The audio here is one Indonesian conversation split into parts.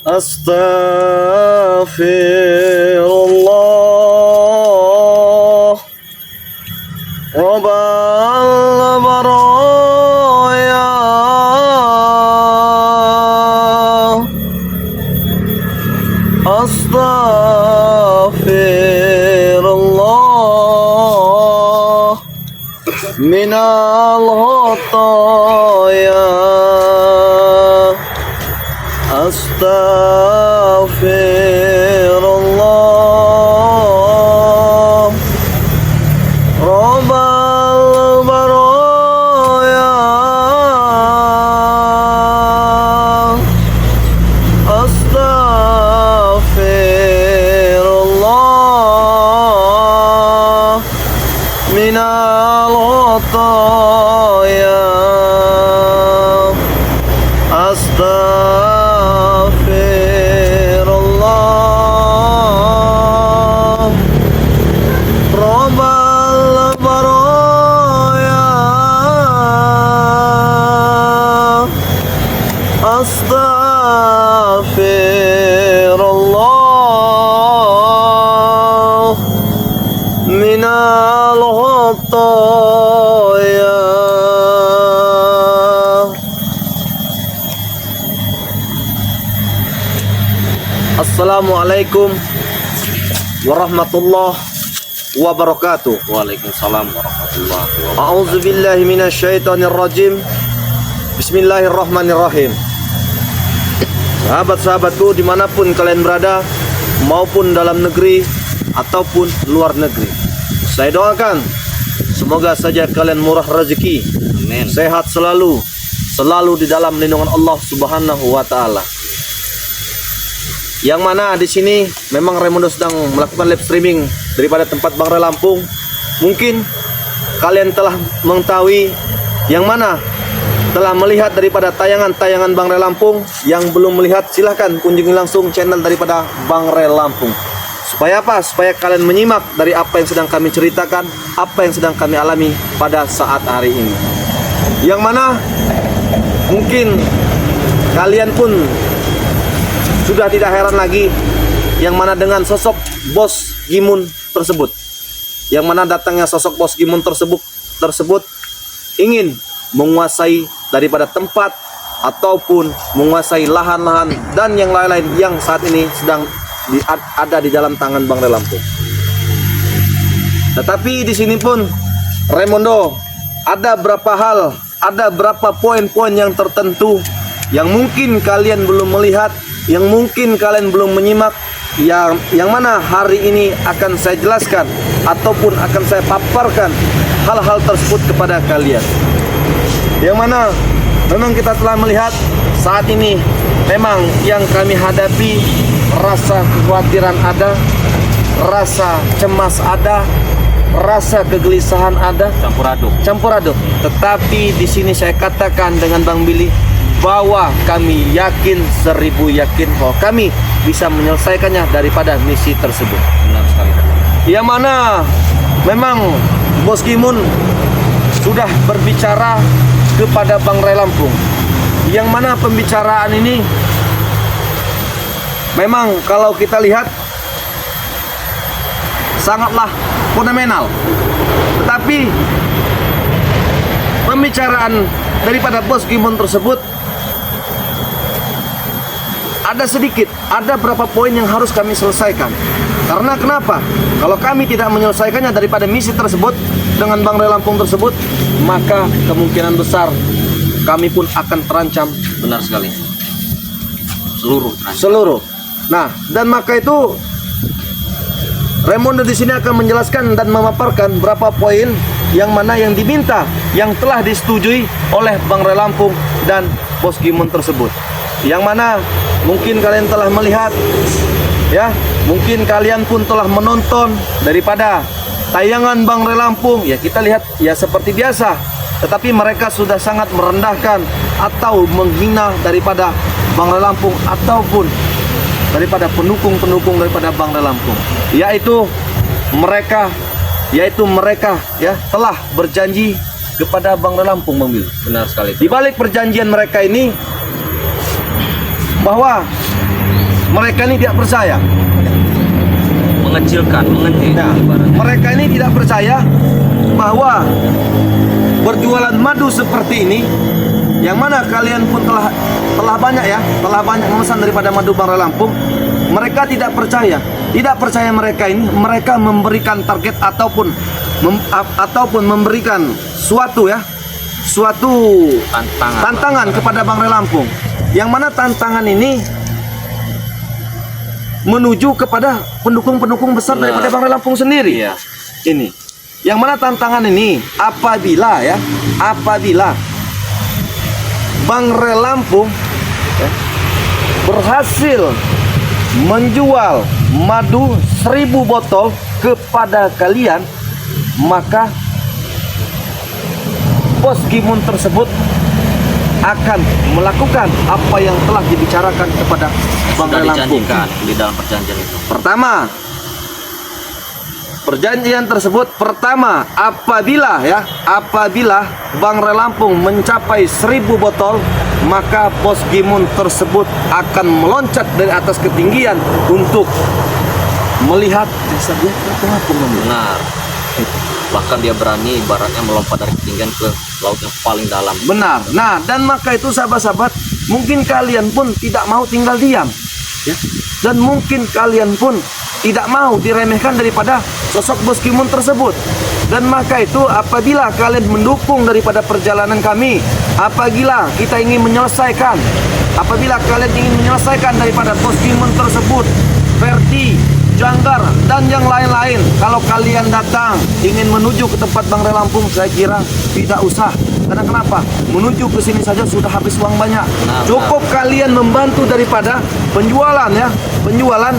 Astaghfirullah Rabbal baraya Astaghfirullah minal khataya Astaghfirullah Rabbal baraya Astaghfirullah minal khataya Astaghfirullah Rabbal baraya Astaghfirullah minal khataya. Assalamualaikum warahmatullahi wabarakatuh. Waalaikumsalam warahmatullahi wabarakatuh. A'udzubillahi minasyaitonirrajim. Bismillahirrahmanirrahim. Sahabat-sahabatku dimanapun kalian berada, maupun dalam negeri ataupun luar negeri, saya doakan semoga saja kalian murah rezeki, Amin. sehat selalu di dalam lindungan Allah Subhanahu wa taala. Yang mana di sini memang Raymondo sedang melakukan live streaming daripada tempat Bang Ray Lampung. Mungkin kalian telah mengetahui, yang mana telah melihat daripada tayangan-tayangan Bang Ray Lampung. Yang belum melihat silahkan kunjungi langsung channel daripada Bang Ray Lampung. Supaya apa? Supaya kalian menyimak dari apa yang sedang kami ceritakan, apa yang sedang kami alami pada saat hari ini. Yang mana mungkin kalian pun sudah tidak heran lagi, yang mana dengan sosok Bos Gimun tersebut, yang mana datangnya sosok Bos Gimun tersebut ingin menguasai daripada tempat ataupun menguasai lahan-lahan dan yang lain-lain yang saat ini sedang ada di dalam tangan Bang Ray Lampung. Tetapi di sini pun Raymondo ada berapa poin-poin yang tertentu yang mungkin kalian belum melihat, yang mungkin kalian belum menyimak, yang mana hari ini akan saya jelaskan ataupun akan saya paparkan hal-hal tersebut kepada kalian. Yang mana memang kita telah melihat saat ini memang yang kami hadapi, rasa kekhawatiran ada, rasa cemas ada, rasa kegelisahan ada, campur aduk. Tetapi di sini saya katakan dengan Bang Billy bahwa kami yakin 1000 yakin bahwa kami bisa menyelesaikannya daripada misi tersebut. Benar sekali. Yang mana memang Bos Gimun sudah berbicara kepada Bang Ray Lampung, yang mana pembicaraan ini memang kalau kita lihat sangatlah fundamental. Tetapi pembicaraan daripada Bos Gimun tersebut ada berapa poin yang harus kami selesaikan. Karena kenapa? Kalau kami tidak menyelesaikannya daripada misi tersebut dengan Bang Ray Lampung tersebut, maka kemungkinan besar kami pun akan terancam. Benar sekali. Seluruh. Nah, dan maka itu Raymondo di sini akan menjelaskan dan memaparkan berapa poin yang mana yang diminta, yang telah disetujui oleh Bang Ray Lampung dan Bos Gimun tersebut. Yang mana mungkin kalian telah melihat, ya, mungkin kalian pun telah menonton daripada tayangan Bang Ray Lampung. Ya, kita lihat ya seperti biasa, tetapi mereka sudah sangat merendahkan atau menghina daripada Bang Ray Lampung ataupun daripada pendukung-pendukung daripada Bang Ray Lampung, yaitu mereka ya telah berjanji kepada Bang Ray Lampung, Bang Bil. Benar sekali. Di balik perjanjian mereka ini, bahwa mereka ini tidak percaya. Mengecilkan, mengetik Nah, ibaratnya. mereka ini tidak percaya bahwa berjualan madu seperti ini, yang mana kalian pun telah banyak memesan daripada madu Bang Ray Lampung. Mereka tidak percaya mereka ini, mereka memberikan target ataupun memberikan suatu tantangan kepada Bang Ray Lampung, yang mana tantangan ini menuju kepada pendukung-pendukung besar daripada Bang Ray Lampung sendiri. Iya. Ini, yang mana tantangan ini apabila Bang Ray Lampung berhasil menjual madu 1000 botol kepada kalian, maka Bos Gimun tersebut akan melakukan apa yang telah dibicarakan kepada Bang Sudah Ray Lampung. dijanjikan di dalam perjanjian itu. Pertama, perjanjian tersebut apabila Bang Ray Lampung mencapai 1000 botol, maka Bos Gimun tersebut akan meloncat dari atas ketinggian untuk melihat desa dia Benar. Bahkan dia berani ibaratnya melompat dari ketinggian ke laut yang paling dalam. benar. Nah, dan maka itu sahabat-sahabat, mungkin kalian pun tidak mau tinggal diam, ya. Dan mungkin kalian pun tidak mau diremehkan daripada sosok Bos Gimun tersebut. Dan maka itu apabila kalian mendukung daripada perjalanan kami, apabila kalian ingin menyelesaikan daripada Bos Gimun tersebut, Verti, Janggar, dan yang lain-lain, kalau kalian datang ingin menuju ke tempat Bang Ray Lampung, saya kira tidak usah. Karena kenapa? Menuju ke sini saja sudah habis uang banyak. Cukup kalian membantu daripada penjualan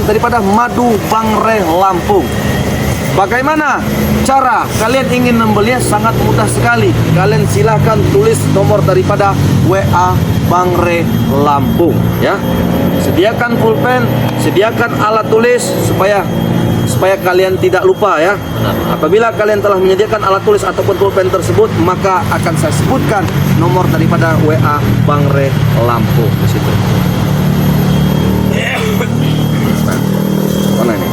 daripada madu Bang Ray Lampung. Bagaimana cara kalian ingin membelinya? Sangat mudah sekali. Kalian silahkan tulis nomor daripada WA Bang Ray Lampung, ya. Sediakan pulpen, sediakan alat tulis supaya kalian tidak lupa, ya. Apabila kalian telah menyediakan alat tulis ataupun pulpen tersebut, maka akan saya sebutkan nomor daripada WA Bang Ray Lampung di situ. Nah, mana ini?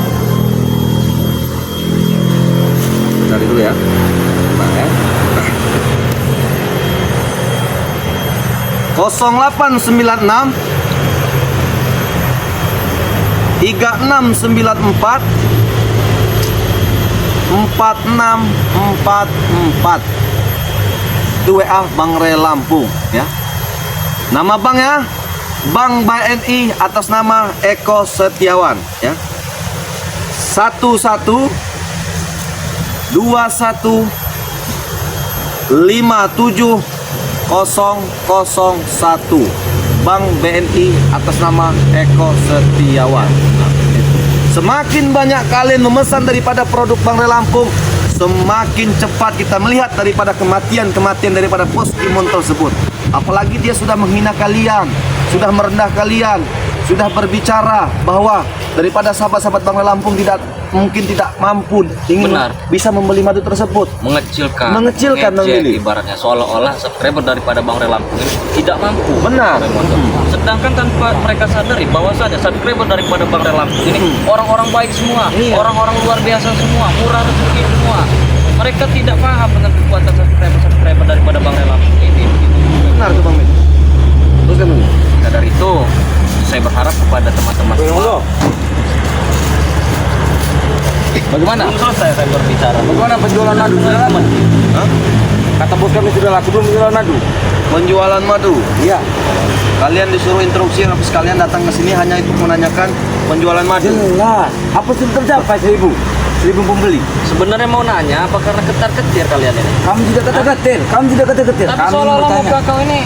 Cari dulu ya. Nah, ya. 0896 3694 4644. Itu WA Bang Ray Lampung, ya. Nama Bang, ya, Bang BNI atas nama Eko Setiawan, ya. 11 21 57 001. Bang BNI atas nama Eko Setiawan. Semakin banyak kalian memesan daripada produk Bang Ray Lampung, semakin cepat kita melihat daripada kematian daripada Bos Gimun tersebut. Apalagi dia sudah menghina kalian, sudah merendah kalian, sudah berbicara bahwa daripada sahabat-sahabat Bang Ray Lampung mungkin tidak mampu ingin bisa membeli madu tersebut, mengecilkan memilih. Ibaratnya seolah-olah subscriber daripada Bang Ray Lampung ini tidak mampu. Benar. Sedangkan tanpa mereka sadari bahwasanya subscriber daripada Bang Ray Lampung ini orang-orang baik semua, orang-orang luar biasa semua, murah rezeki semua. Mereka tidak paham dengan kekuatan subscriber daripada Bang Ray Lampung ini. Benar tuh Bang Min. Teruskan dulu. Nah, dari itu saya berharap kepada teman-teman semua. Bagaimana? Belum selesai saya berbicara. Bagaimana penjualan madu? Sudah lama? Hah? Kata bos kami sudah laku belum penjualan madu? Penjualan madu. Iya. Kalian disuruh instruksi, habis kalian datang ke sini hanya untuk menanyakan penjualan madu. Jelas. Apa sudah tercapai 1000 pembeli? Sebenarnya mau nanya apa karena ketar-ketir kalian ini? Kamu juga kata-ketir. Tapi seolah-olah muka kau ini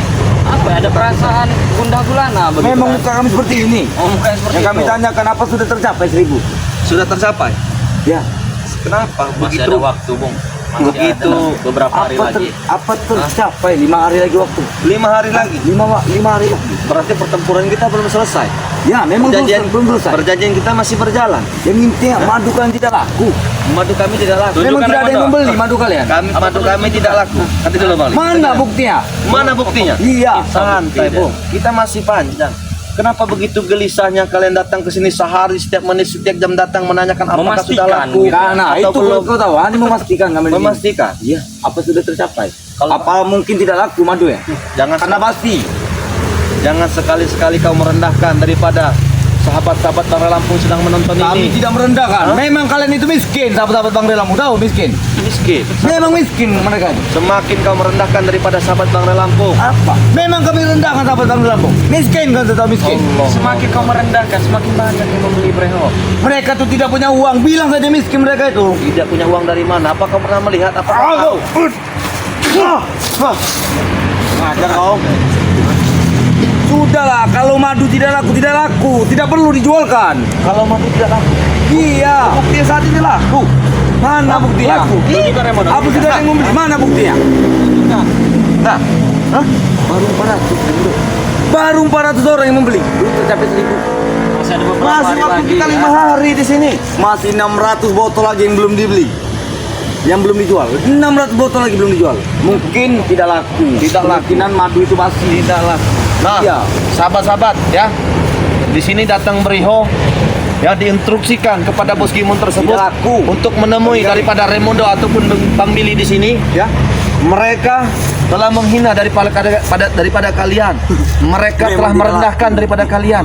apa ya, ada perasaan gundah gulana begitu. Memang kan? muka kami seperti ini. Oh, muka seperti Yang kami itu. tanyakan apa sudah tercapai 1000? Sudah tercapai. Ya. Kenapa Masih begitu? ada waktu, Bung. Masih Begitu. ada beberapa hari lagi. Apa tercapai? 5 hari lagi waktu. 5 hari lagi. 5 hari lagi. Berarti pertempuran kita belum selesai. Ya, memang belum selesai. Perjanjian kita masih berjalan. Yang intinya madu kan tidak laku. Madu kami tidak laku. Memang tidak ada yang membeli madu kalian. Madu kami tidak laku. Nanti dulu balik. Mana buktinya? Mana buktinya? Iya. Santai, Bung. Kita masih panjang. Kenapa begitu gelisahnya kalian datang ke sini sehari, setiap menit, setiap jam datang menanyakan apakah sudah Memastikan, laku Karena atau itu belum? kau tahu, nanti memastikan kami. Memastikan. Iya, apa sudah tercapai? Kalau- Apa mungkin tidak laku madu ya? Jangan Karena pasti. jangan sekali-sekali kau merendahkan daripada sahabat-sahabat Bang Ray Lampung sedang menonton Kami ini. tidak merendahkan. Memang kalian itu miskin, sahabat-sahabat Bang Ray Lampung. Tahu miskin? Miskin. Memang miskin mereka. Semakin kau merendahkan daripada sahabat Bang Ray Lampung, Apa? Memang kami rendahkan sahabat Bang Ray Lampung. Miskin kan tetap miskin. Semakin kau merendahkan, semakin banyak yang membeli Breho. Mereka tuh tidak punya uang. Bilang saja miskin mereka itu. tidak punya uang dari mana? Apa kau pernah melihat? Apa kau tahu? Ngajar kau. Sudahlah, kalau madu tidak laku, tidak perlu dijualkan. Kalau madu tidak laku, Iya. bukti saat ini laku. Mana buktinya? Laku. Tunjukkan, Remon. Apa sudah ada yang membeli? Mana buktinya? Nah, Baru 400. Baru 400 orang yang membeli. Belum tercapai 1000. Masih ada beberapa masih hari waktu lagi. kita 5 ya. hari di sini. Masih 600 botol lagi yang belum dibeli. Yang belum dijual. 600 botol lagi belum dijual. Mungkin tidak laku. Tidak laku. Kemungkinan madu itu pasti Tidak laku. Nah, Iya. sahabat-sahabat ya, di sini datang Beriho ya diinstruksikan kepada bos Gimun tersebut Tidak laku. untuk menemui daripada Raimundo ataupun Bang Billy di sini ya. Mereka telah menghina daripada kalian. Mereka Memang telah tidak merendahkan daripada kalian.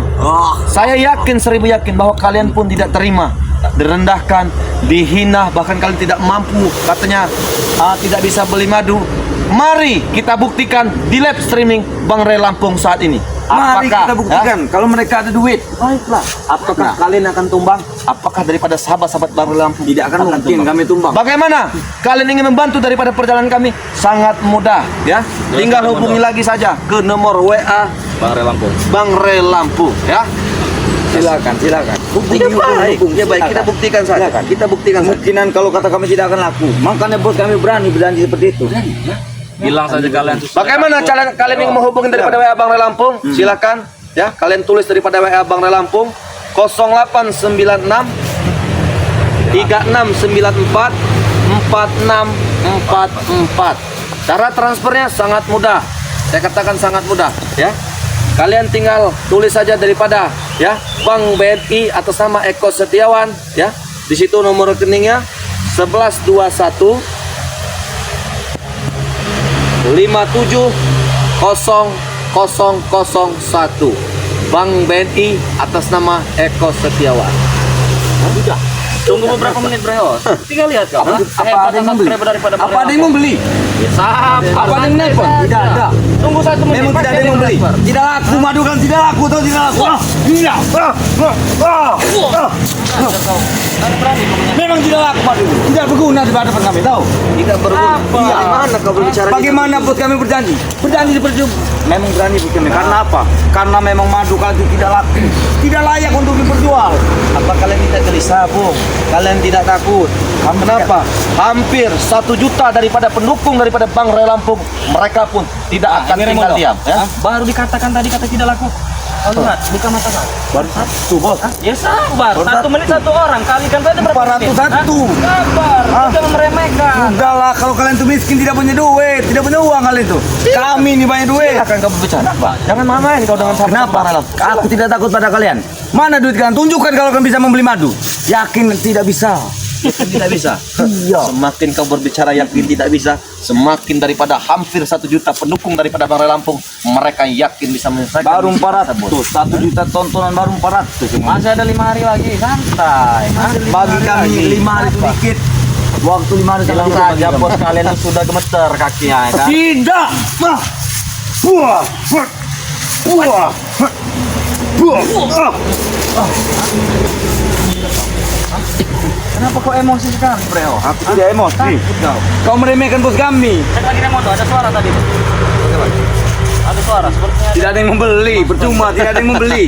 Saya yakin 1000 yakin bahwa kalian pun tidak terima direndahkan, dihina, bahkan kalian tidak mampu katanya tidak bisa beli madu. Mari kita buktikan di live streaming Bang Ray Lampung saat ini. Mari kita buktikan kalau mereka ada duit. Baiklah. Apakah Nah. kalian akan tumbang? Apakah daripada sahabat-sahabat Bang Ray Lampung Tidak akan mungkin tumbang? kami tumbang. Bagaimana? Kalian ingin membantu daripada perjalanan kami? Sangat mudah ya. Tinggal hubungi lagi saja ke nomor WA Bang Ray Lampung. Bang Ray Lampung ya. Silakan. Hubungi, Ya baik, hubungi. ya baik, kita Silakan. buktikan saja. Silakan. Kita buktikan saja. Kemungkinan kalau kata kami tidak akan laku. Makanya bos kami berani berjanji seperti itu. Bilang saja kalian tuh sudah Bagaimana takut. kalian ingin menghubungi daripada WA Bang Ray Lampung? Silakan ya, kalian tulis daripada WA Bang Ray Lampung 0896 3694 4644. Cara transfernya sangat mudah. Saya katakan sangat mudah ya. Kalian tinggal tulis saja daripada ya Bank BNI atas nama Eko Setiawan ya. Di situ nomor rekeningnya 1121 570001 Bank BNI atas nama Eko Setiawan. Udah. Tunggu beberapa menit, Bro. Tinggal lihat kau. Apa ada yang membeli? Daripada Bang Apa ada Ray yang membeli? Lampung. Sabar. Apa ada yang nelpon? Tidak ada. Tunggu 1 menit. Memang pasti tidak ada yang membeli. transfer. Tidak laku madu kan tidak laku atau tidak laku? Iya. Kalian berani kau menyangka. Memang tidak laku madu. Tidak berguna di hadapan kami tahu. Tidak berguna. Apa? Iya, mana kau berbicara gitu? Bagaimana bos kami berjanji? Berjanji seperti itu. Memang berani bos kami. Karena apa? Karena memang madu kali itu tidak laku. Tidak layak untuk diperjual. Apa kalian tidak gelisah, Bung? Kalian tidak takut? Kenapa? Hampir 1 juta daripada pendukung daripada Bang Ray Lampung, mereka pun tidak akan Ini tinggal Raimundo. diam. Ya? Baru dikatakan tadi kata tidak laku. Kau lihat, buka mata kau. Baru satu bos. Ya sabar, 1 menit 1 orang, kalikan saja berapa 401. menit? Hah? Sabar, jangan meremehkan. Udahlah kalau kalian tuh miskin tidak punya duit, tidak punya uang kalian tuh. Kami nih banyak duit. Akan kau berbicara, Pak. Jangan main kau dengan sahabat Kenapa? Bang Ray Lampung. Aku tidak takut pada kalian. Mana duit kalian? Tunjukkan kalau kalian bisa membeli madu. Yakin tidak bisa. Tidak bisa. Iya. Semakin kau berbicara yakin tidak bisa, semakin daripada hampir 1 juta pendukung daripada Bang Ray Lampung, mereka yakin bisa menyelesaikan. Baru misi 400, tersebut. 1 juta tontonan baru 400. Masih ada 5 hari lagi, santai. Masih 5 Bagi hari kami lagi. 5 hari itu Apa? dikit. Waktu 5 hari Bilang sangat dikit saja bagi bos kami. kalian tuh sudah gemeter kakinya ya kan? Tidak. Mah. Buah. Buah. Buah. Kenapa kok emosi sekali, Bro? Aku tidak emosi. Takut kau. Kau meremehkan bos kami. Cek lagi Remoto, ada suara tadi. Ada suara, sepertinya ada. Tidak ada yang membeli, percuma tidak ada yang membeli.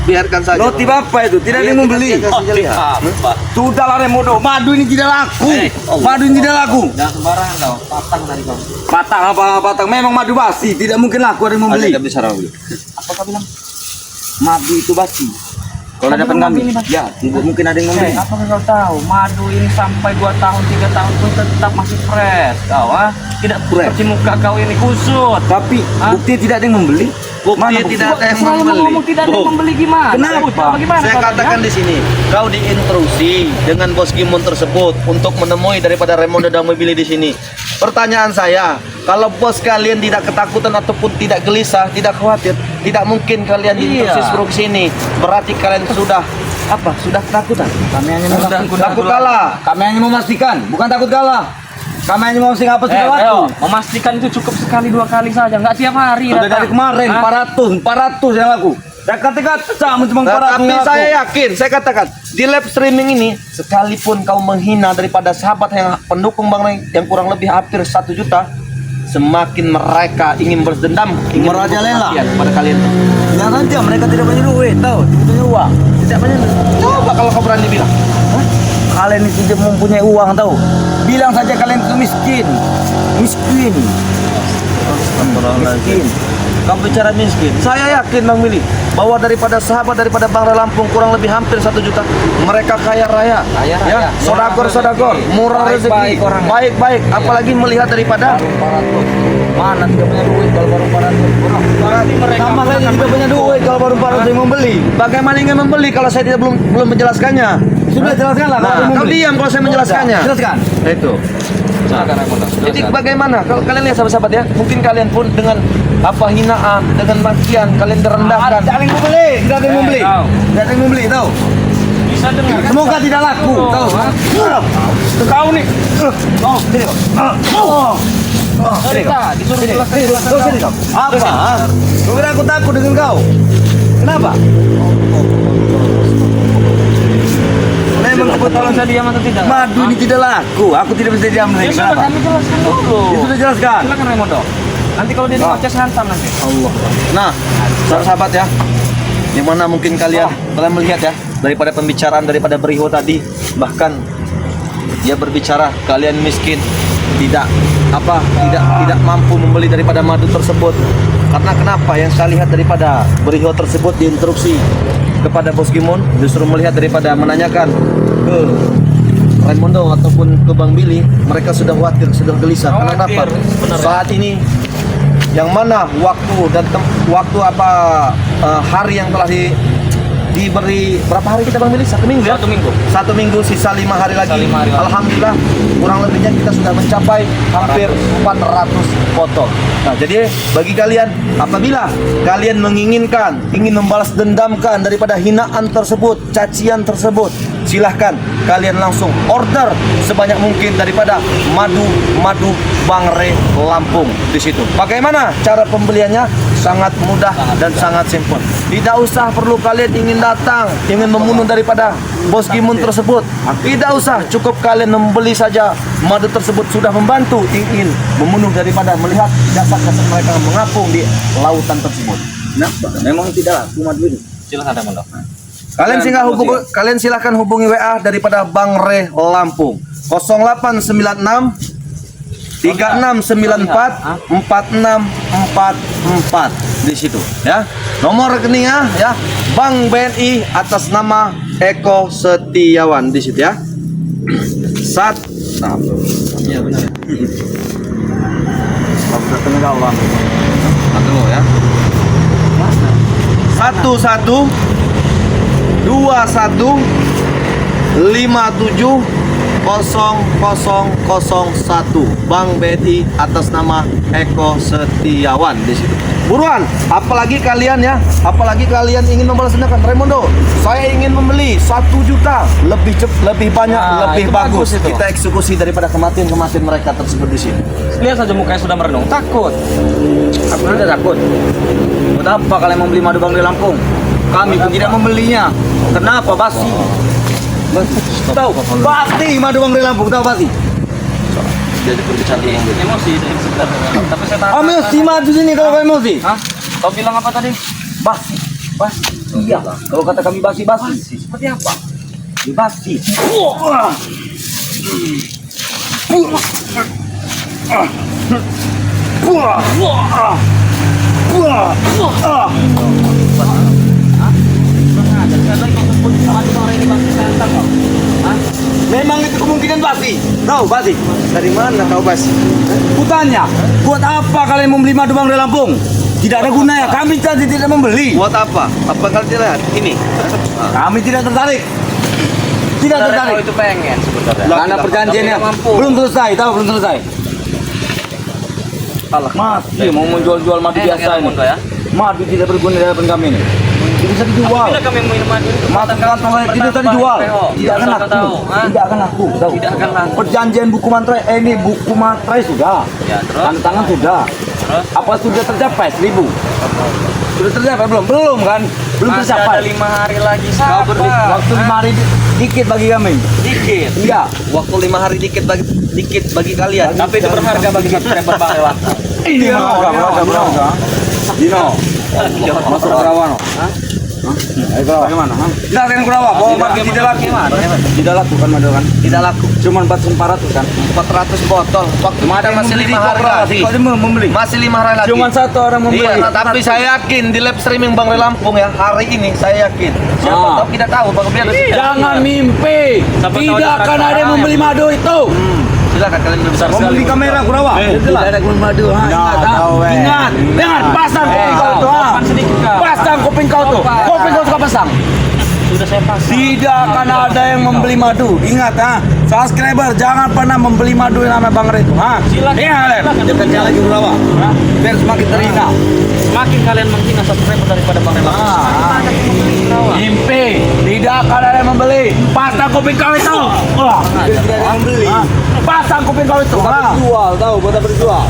Biarkan saja. Roti Bang. bapak itu tidak ada yang membeli. Oh, apa? Sudahlah Remodo, madu ini tidak laku. Allah. Madu ini tidak laku. Jangan sembarangan kau, patang tadi kau. Patang apa patang? Memang madu basi, tidak mungkin laku ada yang membeli. Ada bicara dulu. Apa kau bilang? Madu itu basi. Kalau Madu ada ini kami, basi. ya tidak mungkin ada yang membeli. Apa kau tahu? Madu ini sampai 2 tahun, 3 tahun pun tetap masih fresh, kau ah? Tidak Fresh. seperti muka kau ini kusut. Tapi Hah? bukti tidak ada yang membeli. Bukti tidak ada yang Selalu membeli. ngomong tidak ada yang Buk. membeli gimana? Kenapa? Bagaimana Saya caranya? katakan di sini, kau diinstruksi dengan bos Gimon tersebut untuk menemui daripada Raimondo dan Mobili di sini. Pertanyaan saya, kalau bos kalian tidak ketakutan ataupun tidak gelisah, tidak khawatir, tidak mungkin kalian diinstruksi suruh ke sini. Berarti kalian sudah apa? Sudah ketakutan. Kami hanya memastikan. Takut kalah. Kami hanya memastikan, bukan takut kalah. Kami hanya memastikan apa sudah laku. Memastikan itu cukup sekali 2 kali saja, nggak tiap hari. Sudah dari kemarin Hah? 400 yang laku. Saya katakan sama cuma 400 Tapi yang laku. saya yakin, saya katakan di live streaming ini, sekalipun kau menghina daripada sahabat yang pendukung Bang Ray yang kurang lebih hampir 1 juta, semakin mereka ingin berdendam, ingin Merajalela. membunuh pada kalian. Jangan saja mereka tidak punya duit, tahu? Tidak punya uang. Tidak banyak. Coba kalau kau berani bilang. Kalian itu tidak mempunyai uang, tahu? Bilang saja kalian itu miskin. Miskin. Miskin. Kau bicara miskin. Saya yakin Bang Willy bahwa daripada sahabat daripada Bang Ray Lampung kurang lebih hampir 1 juta, mereka kaya raya. Kaya raya. Ya, sodagor, murah rezeki, Baik-baik orang. baik-baik. Apalagi melihat daripada Mana tidak punya duit kalau baru 400. Sama saja tidak punya duit kalau baru 400 yang membeli. bagaimana ingin membeli kalau saya tidak belum menjelaskannya. Sudah jelaskan lah kalau Nah, yang kau membeli. diam kalau saya menjelaskannya. Jelaskan. Itu. Silakan Raimondo. Jadi bagaimana kalau kalian lihat sahabat-sahabat ya, mungkin kalian pun dengan apa hinaan, dengan makian kalian direndahkan. Tidak ada yang membeli, tidak ada yang membeli. tahu. Tidak ada yang membeli, tahu? Bisa dengar. Semoga tidak laku, tahu? Kau nih. Oh, sini kau. Sini kau. Disuruh Sini, jelaskan. sini kau. Apa? Kau kira aku takut dengan kau? Kenapa? Memang Kalau saya diam atau tidak? madu ini tidak laku. Aku tidak bisa diam Ya lagi. sudah, Kenapa? kami jelaskan dulu. Ya sudah jelaskan. Silakan Raimondo. Nanti kalau dia dibaca hantam nanti. Allah. Nah, sahabat-sahabat ya, yang mana mungkin kalian melihat ya daripada pembicaraan daripada Beriho tadi, bahkan dia berbicara kalian miskin, tidak mampu membeli daripada madu tersebut. Karena kenapa? Yang saya lihat daripada Beriho tersebut diinstruksi kepada Bos Gimon, justru melihat daripada menanyakan ke Raimondo ataupun ke Bang Billy, mereka sudah khawatir, sudah gelisah. Karena kenapa? Benar. Saat ini yang mana waktu dan hari yang telah diberi berapa hari kita Bang Billy? 1 minggu ya? 1 minggu. 1 minggu, sisa 5 hari lagi. Sisa 5 hari lagi. Alhamdulillah kurang lebihnya kita sudah mencapai hampir 400 foto. Nah, jadi bagi kalian apabila kalian ingin membalas dendamkan daripada hinaan tersebut, cacian tersebut, silahkan kalian langsung order sebanyak mungkin daripada madu Bang Ray Lampung di situ. Bagaimana cara pembeliannya? Sangat mudah dan sangat simpel. Tidak usah perlu kalian ingin datang, ingin membunuh daripada Bos Gimon tersebut. Tidak usah, cukup kalian membeli saja madu tersebut sudah membantu ingin membunuh daripada melihat jasad-jasad mereka mengapung di lautan tersebut. Kenapa? Memang tidak laku madu ini. Silakan Raimondo. Kalian silahkan hubungi WA daripada Bang Ray Lampung 0896 3694 4644 di situ ya. Nomor rekeningnya ya Bank BNI atas nama Eko Setiawan di situ ya. Iya benar. Satu ya. 1121570001 Bank BNI atas nama Eko Setiawan di situ. Buruan, apalagi kalian ingin membalas dendam Raimondo. Saya ingin membeli 1 juta lebih banyak, Nah, lebih itu bagus. bagus itu. Kita eksekusi daripada kematian mereka tersebut di sini. Lihat saja mukanya sudah merenung. Takut. Aku tidak takut. Buat apa kalian membeli madu Bang Ray Lampung? Kami pun tidak membelinya. Kenapa basi? Tahu? Basi madu Bang Ray Lampung, tahu basi? Jadi berbicara dengan Emosi sebentar. Tapi saya tahan. Emosi madu sini kalau kau emosi. Hah? Kau bilang apa tadi? Basi. Basi. Iya. Kalau kata kami basi. Seperti apa? Ya, basi. Memang itu kemungkinan basi. Tahu basi? dari mana tahu Bas? Kutanya, buat apa kalian membeli madu Bang Ray Lampung? Tidak ada gunanya. Kami tidak membeli. Buat apa? Apa kalian lihat? Ini. Kami tidak tertarik. Tidak Sebenarnya tertarik. kalau itu pengen sebenarnya. Lah, Karena tidak. perjanjiannya Tapi tidak mampu. belum selesai, tahu belum selesai. Allah. Mas, iya mau menjual madu Enak biasa ya, ini. Ramondo ya. Madu tidak berguna di hadapan kami ini. Tidak bisa dijual. Bila kami minum madu itu Mata kantong saya tidak bisa dijual. Tidak akan laku. Tidak akan laku. Tahu? Tidak akan laku. Perjanjian buku mantra ini buku mantra sudah. Ya, terus? Tanda tangan sudah. Terus? Apa sudah tercapai 1000? Sudah tercapai belum? Belum kan? Belum Masih ada tercapai. 5 hari lagi. Kau Sabar. beri waktu 5 hari dikit bagi kami. Dikit. Iya. Waktu 5 hari dikit bagi kalian. Tapi itu berharga bagi subscriber Bang Relam. Ini berharga. Dino. Masuk ke rawa no. Ayo bagaimana? Tidak akan kurawa. Bawa madu tidak laku. Tidak laku kan madu kan? Tidak laku. Cuma 400 kan? 400 botol. Waktu Ada kita masih 5 hari lagi. Kau membeli. Masih 5 hari lagi. Cuma satu orang membeli. Iya, tapi saya yakin di live streaming Bang Ray Lampung ya hari ini saya yakin. Siapa tahu kita tahu Bang Ray ada. Jangan mimpi. Siapa tahu Tidak ada akan ada yang orang membeli yang- madu itu. Silakan kalian berbesar Mau sekali. beli kamera Kurawa? Tidak ada yang madu. Ingat, ingat. Ingat, pasang kuping kau itu. Sopan sedikit, Kak. Pasang kuping kau tuh. Sopan. Kuping kau suka pasang. Sudah saya pasang. Tidak akan ada yang membeli madu. Ingat subscriber jangan pernah membeli madu yang namanya Bang Ray itu. Silakan. Ingat, Silakan. kerja lagi Kurawa. Biar semakin terhina. Semakin kalian menghina subscriber daripada Bang Relam. Semakin banyak yang membeli Rawa. Mimpi, tidak akan ada yang membeli. Pasang kuping kau itu. Tidak ada yang membeli. Pasang kuping kau itu. Jual, tahu buat apa dijual?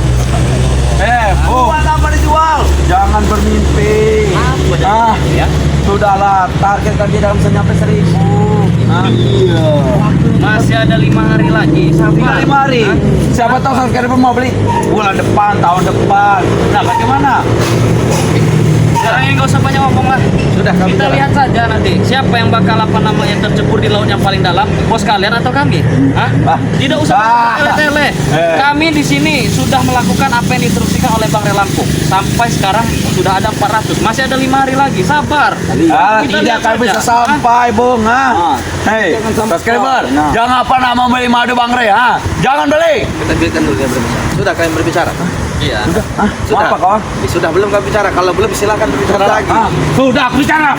Buat apa dijual? Jangan bermimpi. Ya. Sudahlah, target kan tidak bisa nyampe 1000. Iya. Masih ada 5 hari lagi. Tinggal Sabar. 5 hari. Siapa tahu subscriber mau beli bulan depan, tahun depan. Nah, bagaimana? Sekarang yang nggak usah banyak ngomong lah. Sudah kami Kita jalan. lihat saja nanti siapa yang bakal apa namanya tercebur di laut yang paling dalam, bos kalian atau kami? Hah? Tidak usah tele-tele. Kami di sini sudah melakukan apa yang diinstruksikan oleh Bang Ray Lampung. Sampai sekarang sudah ada 400. Masih ada 5 hari lagi. Sabar. Kita Tidak lihat akan saja. bisa sampai, Bung. Hei, subscriber, jangan pernah membeli madu Bang Ray. Jangan beli. Kita biarkan dulu dia berbicara. Sudah kalian berbicara? Iya. Sudah. Apa kawan? Sudah belum kami bicara. Kalau belum silakan berbicara lagi. Sudah aku bicara.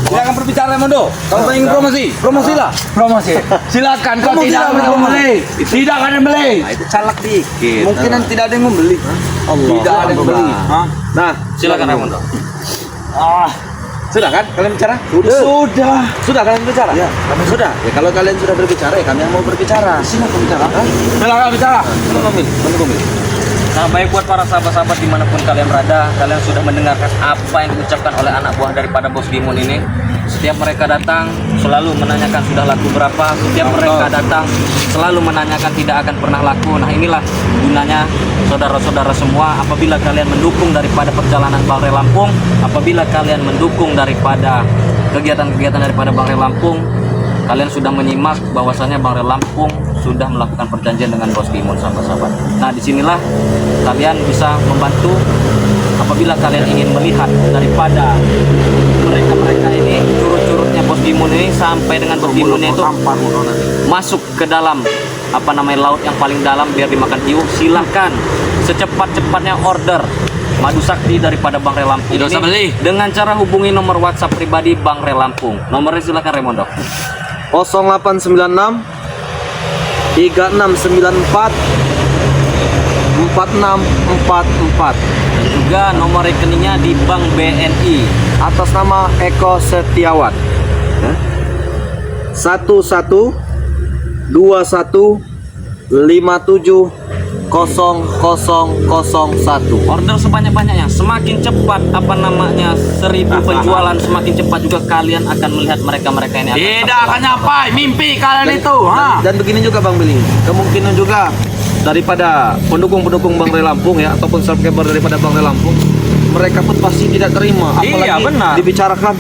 Silakan berbicara Mondo. Kalau ingin promosi, promosilah. Promosi. Silakan. Kau tidak ada yang membeli. Tidak ada yang membeli. Nah, itu calak dikit. Mungkin tidak ada yang membeli. Tidak ada yang membeli. Nah, Silakan Ramondo. sudah kan kalian bicara? Sudah. Sudah kalian bicara? Ya. Kami sudah. Ya kalau kalian sudah berbicara ya kami yang mau berbicara. Silakan bicara. Silakan bicara. Menunggu. Nah, baik buat para sahabat-sahabat dimanapun kalian berada, kalian sudah mendengarkan apa yang diucapkan oleh anak buah daripada Bos Gimun ini. Setiap mereka datang selalu menanyakan sudah laku berapa. Setiap mereka datang selalu menanyakan tidak akan pernah laku. Nah, inilah gunanya saudara-saudara semua. Apabila kalian mendukung daripada perjalanan Bang Ray Lampung, apabila kalian mendukung daripada kegiatan-kegiatan daripada Bang Ray Lampung, kalian sudah menyimak bahwasannya Bang Ray Lampung sudah melakukan perjanjian dengan Bos Gimun, sahabat-sahabat. Nah, disinilah kalian bisa membantu apabila kalian ingin melihat daripada mereka ini curut-curutnya Bos Gimun ini sampai dengan Bos Gimunnya itu masuk ke dalam apa namanya laut yang paling dalam biar dimakan hiu. Silahkan secepat-cepatnya order madu sakti daripada Bang Ray Lampung Tidak usah beli. dengan cara hubungi nomor WhatsApp pribadi Bang Ray Lampung. Nomornya silakan Ramondo. 0896 3694 4644 Dan juga nomor rekeningnya di Bank BNI. atas nama Eko Setiawan. 11 21 57 0001. Order sebanyak-banyaknya. Semakin cepat apa namanya 1000 penjualan, semakin cepat juga kalian akan melihat mereka-mereka ini Tidak akan nyampai mimpi kalian itu. Dan begini juga Bang Billy, kemungkinan juga daripada pendukung-pendukung Bang Ray Lampung ya ataupun subscriber daripada Bang Ray Lampung, mereka pun pasti tidak terima apalagi Iya, benar. dibicarakan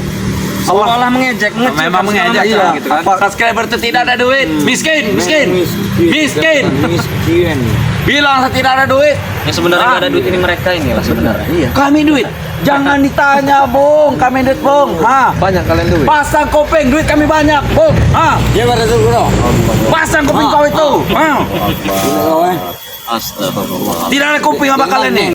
seolah mengejek, mengecek, Memang mengejek, segala macam iya. gitu kan. Subscriber itu tidak ada duit. Miskin. Bilang saya tidak ada duit. Yang sebenarnya nggak ada duit ini mereka inilah sebenarnya. Iya. Kami duit. Jangan ditanya, Bung. Kami duit, Bung. Banyak kalian duit. Pasang kopeng, duit kami banyak, Bung. Iya, pada tuh, bro. Pasang kopeng kau itu. Astagfirullah. Tidak ada kopeng apa kalian nih?